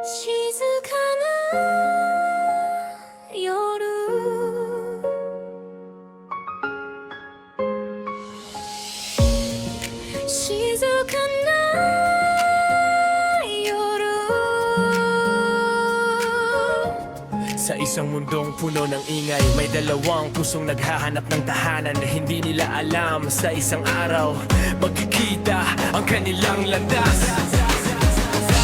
静かな夜静かな夜Sa isang mundong puno ng ingay, may dalawang pusong naghahanap ng tahanan na hindi nila alam sa isang araw magkikita ang kanilang landas.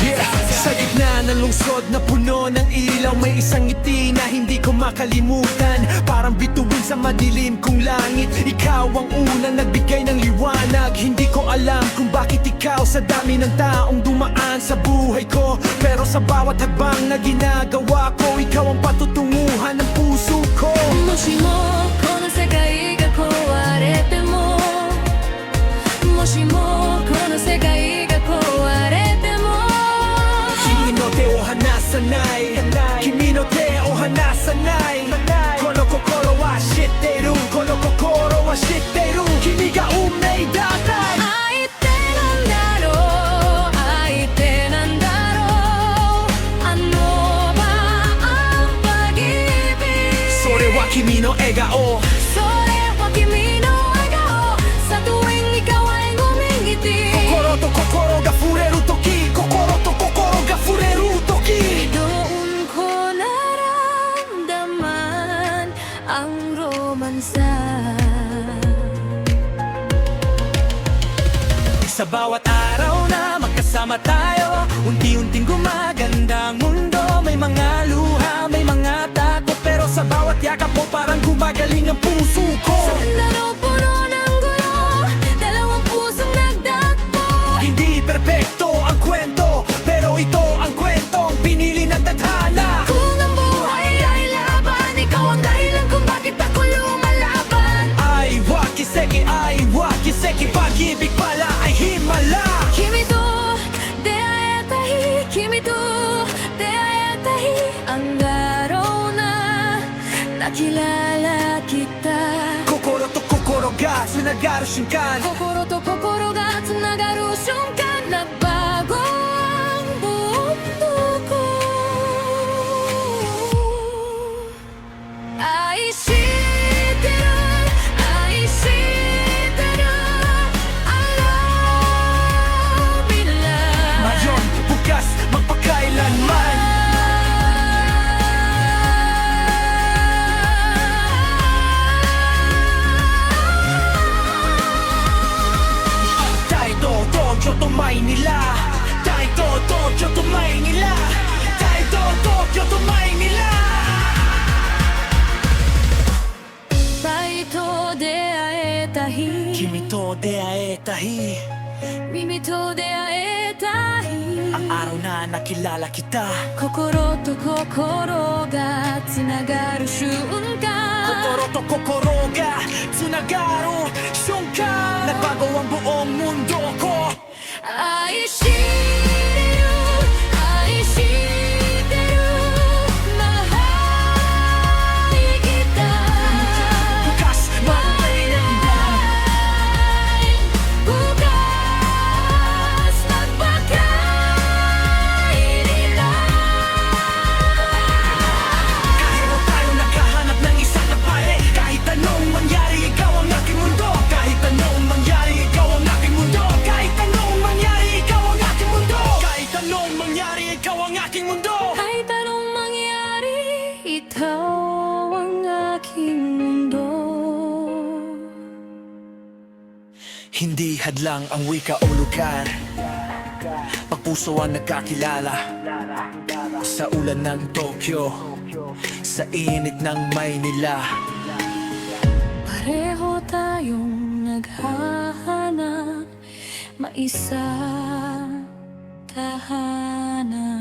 Yeah! Sa gitna ng lungsod na puno ng ilaw, may isang ngiti na hindi ko makalimutan. Parang bituin sa madilim kong langit, ikaw ang unang nagbigay ng liwanag. Hindi ko alam kung bakit ikaw sa dami ng taong dumaan sa buhay ko, pero sa bawat hagbang na ginagawa ko, ikaw ang patutunguhan ng puso ko. もしもこの世界が壊れてももしもこの世界が壊れても Kimi no te o hanasanai, Kimi no te o hanasanai. Kono kokoro wa shitteru, kono kokoro wa shitteru. Kimi ga unmei datai. 愛ってなんだろう愛ってなんだろうあの晩パギビそれは君の笑顔。それは君の笑顔さとえにかわいごめんぎて心と心が触れるとき、心と心が触れるとき。 Doon ko naramdaman ang romansa Sa bawat araw na magkasama tayo, unti-unting gumaganda ang mundo. May mga luha, may mga takot, pero sa bawat yakap mo parang gumagaling ang puso ko. Laro puno ng gulo dalawang pusong nagdakpo Hindi perpekto ang kwento, pero ito ang kwentong pinili ng tadhana. Kung ang buhay ay laban ikaw ang dahilan kung bakit ako lumalaban Ay wakiseki, pag-ibig pala ay himala. 君と出会えた日君と出会えた日ang araw na nakilala kita 心と心がつながる瞬間、心と心がつながる瞬間Nagbago ang mundo ko 愛してる愛してる I love you love ngayon, bukas, magpakailanman. Taito, Tokyo to Maynila. Taito, Tokyo to Maynila. Taito, Tokyo to Maynila. バイト出会えた日君と出会えた日、耳と出会えた日 ang araw na nakilala kita. 心と心がつながる瞬間 Kokoro to kokoro ga tsunagaru shunkan. Nagbago ang buong mundo ko. 愛してる愛してる Mahal kita Bukas, magpakailanman. Bukas magpakailanman Kahit na tayo naghahanap ng isang napare, kahit anong mangyari, ikaw ang aking mundo. Kahit anong mangyari, ikaw ang aking mundo. Kahit anong mangyari, ikaw ang aking mundo. Kahit anong mangyari, ikaw ang aking mundo. Kahit anong mangyari, ikaw ang aking mundo. Hindi hadlang ang wika o lugar, pag puso ang nagkakilala. Sa ulan ng Tokyo, sa init ng Maynila. Pareho tayong naghahanap, maisa tahanan.